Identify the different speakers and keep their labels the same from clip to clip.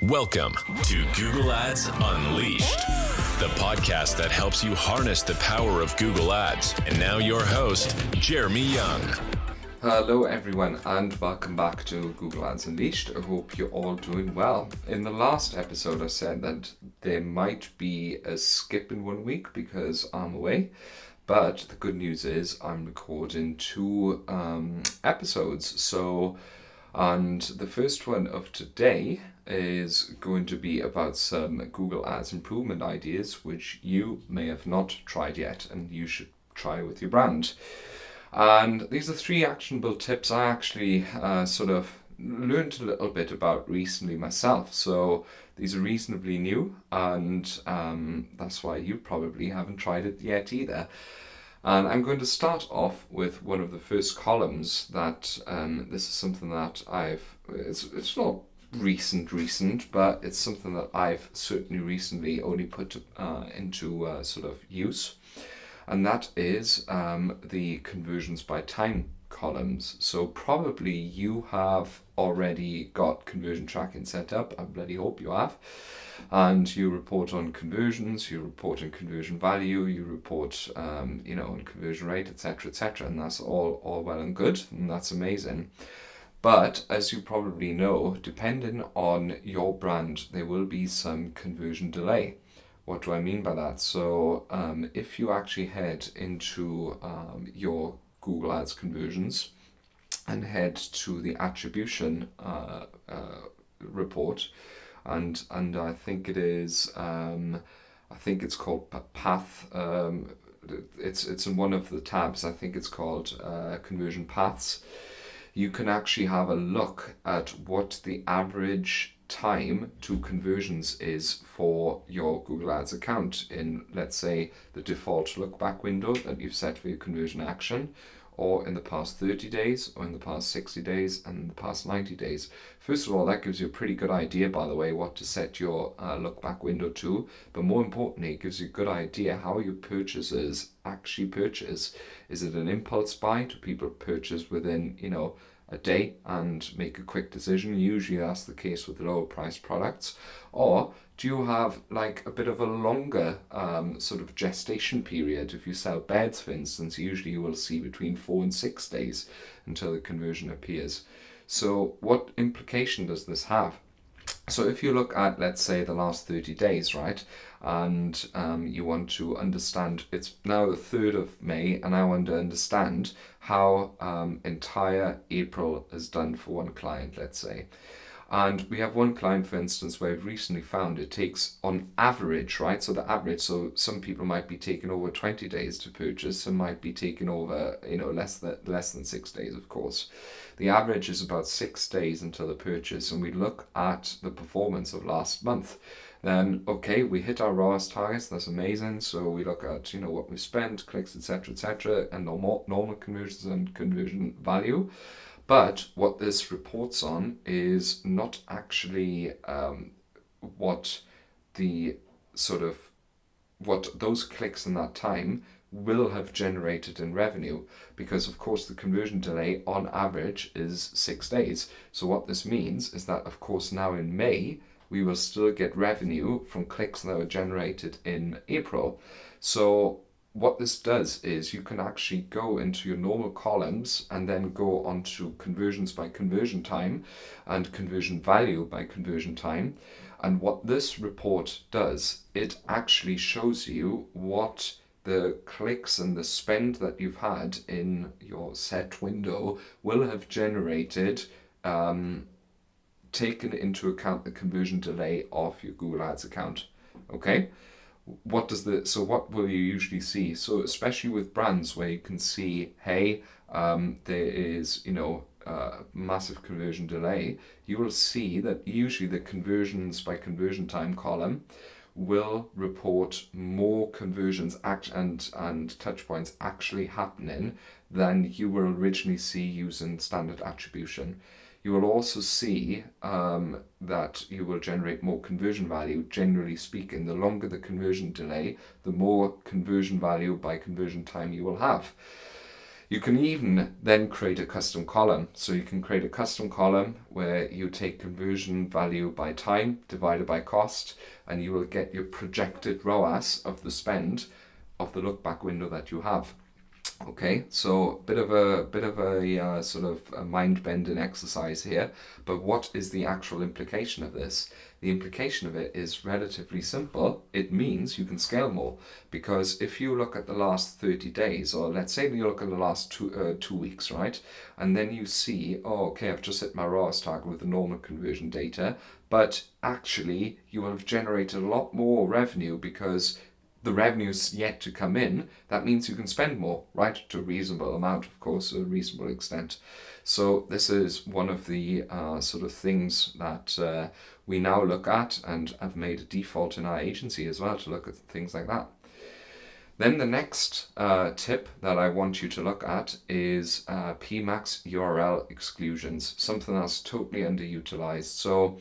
Speaker 1: Welcome to Google Ads Unleashed, the podcast that helps you harness the power of Google Ads. And now your host, Jeremy Young.
Speaker 2: Hello everyone and welcome back to Google Ads Unleashed. I hope you're all doing well. In the last episode I said that there might be a skip in 1 week because I'm away. But the good news is I'm recording two episodes. And the first one of today is going to be about some Google Ads improvement ideas which you may have not tried yet and you should try with your brand. And these are 3 actionable tips I actually sort of learned a little bit about recently myself. So these are reasonably new and that's why you probably haven't tried it yet either. And I'm going to start off with one of the first columns that this is something that it's not recent, but it's something that I've certainly recently only put into sort of use. And that is the conversions by time columns. So probably you have already got conversion tracking set up. I bloody hope you have. And you report on conversions, you report on conversion value, you report on conversion rate, etc., and that's all well and good, and that's amazing. But as you probably know, depending on your brand, there will be some conversion delay. What do I mean by that? So if you actually head into your Google Ads conversions and head to the attribution report, and I think it is it's called path. It's in one of the tabs. I think it's called conversion paths. You can actually have a look at what the average time to conversions is for your Google Ads account in, let's say, the default look back window that you've set for your conversion action, or in the past 30 days, or in the past 60 days, and in the past 90 days. First of all, that gives you a pretty good idea, by the way, what to set your look back window to, but more importantly, it gives you a good idea how your purchasers actually purchase. Is it an impulse buy? Do people purchase within, a day and make a quick decision? Usually that's the case with lower priced products. Or do you have like a bit of a longer sort of gestation period? If you sell beds, for instance, usually you will see between 4 and 6 days until the conversion appears. So what implication does this have? So if you look at, let's say, the last 30 days, right, and you want to understand, it's now the 3rd of May, and I want to understand how entire April is done for one client, let's say. And we have one client, for instance, where we've recently found it takes on average, right? So the average, so some people might be taking over 20 days to purchase, some might be taking over, less than 6 days, of course. The average is about 6 days until the purchase, and we look at the performance of last month. Then, okay, we hit our ROAS targets, that's amazing. So we look at, what we spent, clicks, etc., and normal conversions and conversion value. But what this reports on is not actually what those clicks in that time will have generated in revenue, because of course the conversion delay on average is 6 days. So what this means is that, of course, now in May we will still get revenue from clicks that were generated in April. So what this does is you can actually go into your normal columns and then go onto conversions by conversion time and conversion value by conversion time. And what this report does, it actually shows you what the clicks and the spend that you've had in your set window will have generated, taken into account the conversion delay of your Google Ads account. Okay? What will you usually see? So especially with brands where you can see, hey, there is, massive conversion delay, you will see that usually the conversions by conversion time column will report more conversions and touch points actually happening than you will originally see using standard attribution. You will also see that you will generate more conversion value. Generally speaking, the longer the conversion delay, the more conversion value by conversion time you will have. You can even then create a custom column. So you can create a custom column where you take conversion value by time divided by cost, and you will get your projected ROAS of the spend of the look back window that you have. Okay, so bit of a sort of a mind bending exercise here, but what is the actual implication of this? The implication of it is relatively simple. It means you can scale more, because if you look at the last 30 days, or let's say you look at the last 2 weeks, right, and then you see, oh, okay, I've just hit my ROAS target with the normal conversion data, but actually you will have generated a lot more revenue because the revenue's yet to come in. That means you can spend more, right? To a reasonable amount, of course, a reasonable extent. So this is one of the sort of things that we now look at, and have made a default in our agency as well to look at things like that. Then the next tip that I want you to look at is PMAX URL exclusions, something that's totally underutilized. So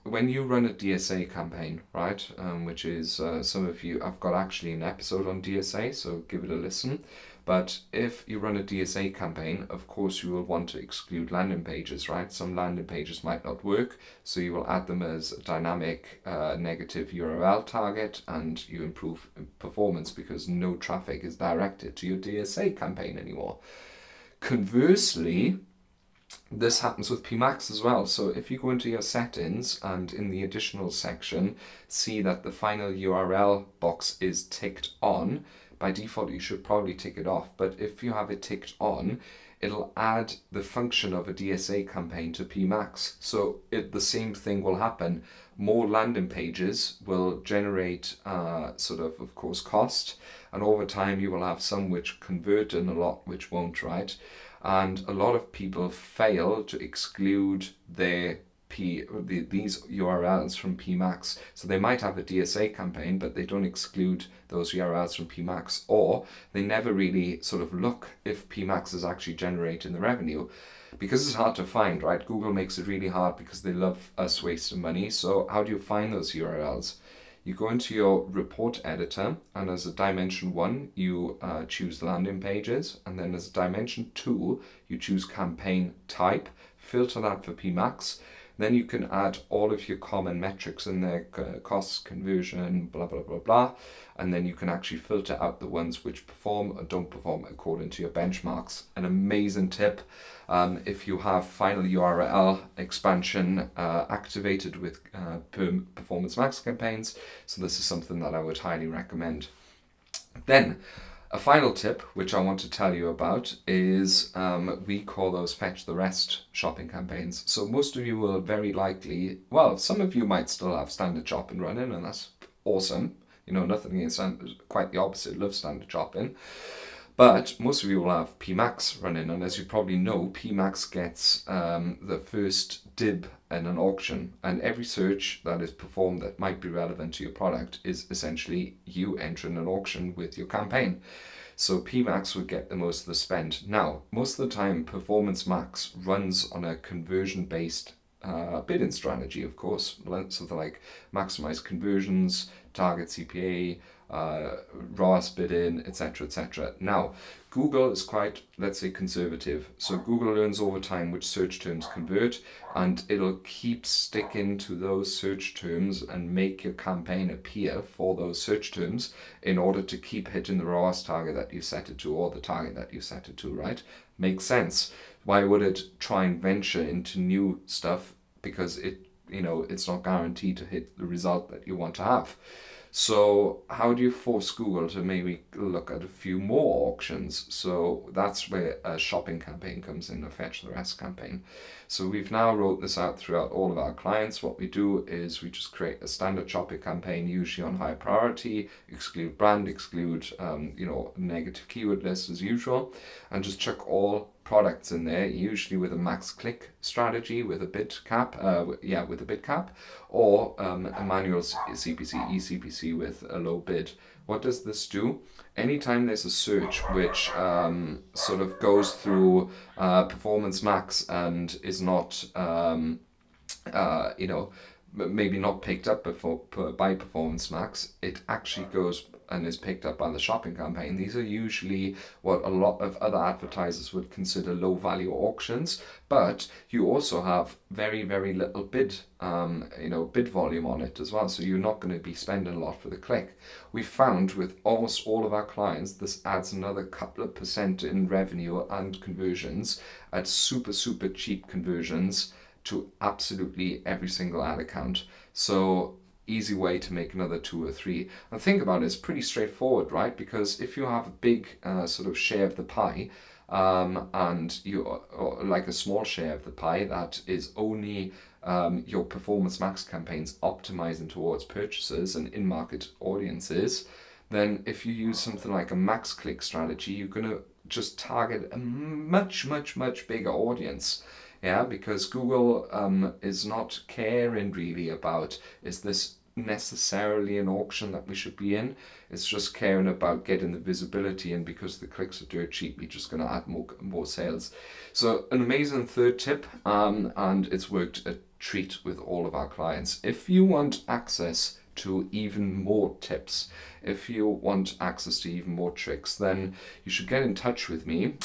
Speaker 2: when you run a DSA campaign, right, which is some of you, I've got actually an episode on DSA, so give it a listen. But if you run a DSA campaign, of course you will want to exclude landing pages, right? Some landing pages might not work, so you will add them as a dynamic negative URL target, and you improve performance because no traffic is directed to your DSA campaign anymore. Conversely, this happens with PMAX as well. So if you go into your settings and in the additional section see that the final URL box is ticked on, by default you should probably tick it off, but if you have it ticked on, it'll add the function of a DSA campaign to PMAX. So the same thing will happen. More landing pages will generate sort of course, cost, and over time you will have some which convert and a lot which won't, right? And a lot of people fail to exclude these URLs from PMAX. So they might have a DSA campaign, but they don't exclude those URLs from PMAX, or they never really sort of look if PMAX is actually generating the revenue. Because it's hard to find, right? Google makes it really hard because they love us wasting money. So how do you find those URLs? You go into your report editor, and as a dimension 1, you choose landing pages, and then as a dimension 2, you choose campaign type, filter that for PMAX. Then you can add all of your common metrics in there, costs, conversion, blah, blah, blah, blah. And then you can actually filter out the ones which perform or don't perform according to your benchmarks. An amazing tip if you have final URL expansion activated with Performance Max campaigns. So this is something that I would highly recommend. Then, a final tip, which I want to tell you about, is we call those fetch the rest shopping campaigns. So most of you will very likely, well, some of you might still have standard shopping running, and that's awesome. You know, nothing against quite the opposite, love standard shopping. But most of you will have PMAX running, and as you probably know, PMAX gets the first dib in an auction, and every search that is performed that might be relevant to your product is essentially you entering an auction with your campaign. So PMAX would get the most of the spend. Now, most of the time, Performance Max runs on a conversion-based bidding strategy, of course, something like maximize conversions, target CPA, ROAS bidding, etc., etc. Now, Google is quite, let's say, conservative. So Google learns over time which search terms convert, and it'll keep sticking to those search terms and make your campaign appear for those search terms in order to keep hitting the ROAS target that you set it to, or the target that you set it to, right? Makes sense. Why would it try and venture into new stuff? Because it's not guaranteed to hit the result that you want to have. So how do you force Google to maybe look at a few more auctions? So that's where a shopping campaign comes in, a fetch the rest campaign. So we've now wrote this out throughout all of our clients. What we do is we just create a standard shopping campaign, usually on high priority, exclude brand, exclude negative keyword list as usual, and just chuck all products in there, usually with a max click strategy with a bid cap, or a manual CPC, eCPC with a low bid. What does this do? Anytime there's a search which sort of goes through Performance Max and is not maybe not picked up by Performance Max, it actually goes and is picked up by the shopping campaign. These are usually what a lot of other advertisers would consider low value auctions, but you also have very, very little bid volume on it as well. So you're not going to be spending a lot for the click. We found with almost all of our clients, this adds another couple of % in revenue and conversions at super, super cheap conversions to absolutely every single ad account. So easy way to make another 2 or 3. And think about it, it's pretty straightforward, right? Because if you have a big sort of share of the pie, and you like a small share of the pie that is only your Performance Max campaigns optimizing towards purchasers and in-market audiences, then if you use something like a max click strategy, you're going to just target a much, much, much bigger audience. Yeah, because Google is not caring really about, is this necessarily an auction that we should be in? It's just caring about getting the visibility, and because the clicks are dirt cheap, we're just going to add more sales. So an amazing third tip, and it's worked a treat with all of our clients. If you want access to even more tips, if you want access to even more tricks, then you should get in touch with me.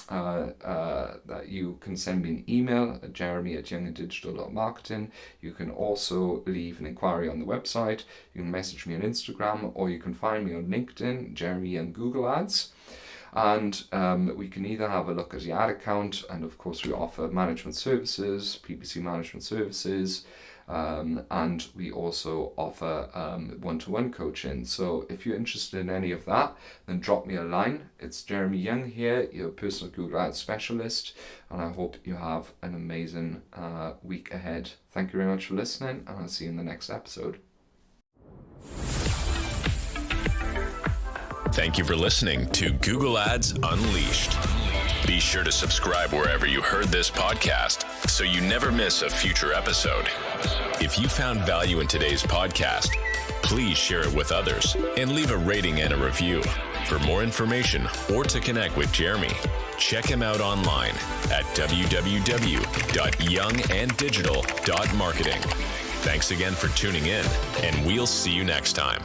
Speaker 2: You can send me an email at jeremy@younganddigital.marketing. You can also leave an inquiry on the website. You can message me on Instagram, or you can find me on LinkedIn, Jeremy Young Google Ads. And we can either have a look at the ad account, and of course we offer management services, PPC management services, and we also offer one-to-one coaching. So if you're interested in any of that, then drop me a line. It's Jeremy Young here, your personal Google Ads specialist, and I hope you have an amazing week ahead. Thank you very much for listening, and I'll see you in the next episode.
Speaker 1: Thank you for listening to Google Ads Unleashed. Be sure to subscribe wherever you heard this podcast so you never miss a future episode. If you found value in today's podcast, please share it with others and leave a rating and a review. For more information or to connect with Jeremy, check him out online at www.younganddigital.marketing. Thanks again for tuning in, and we'll see you next time.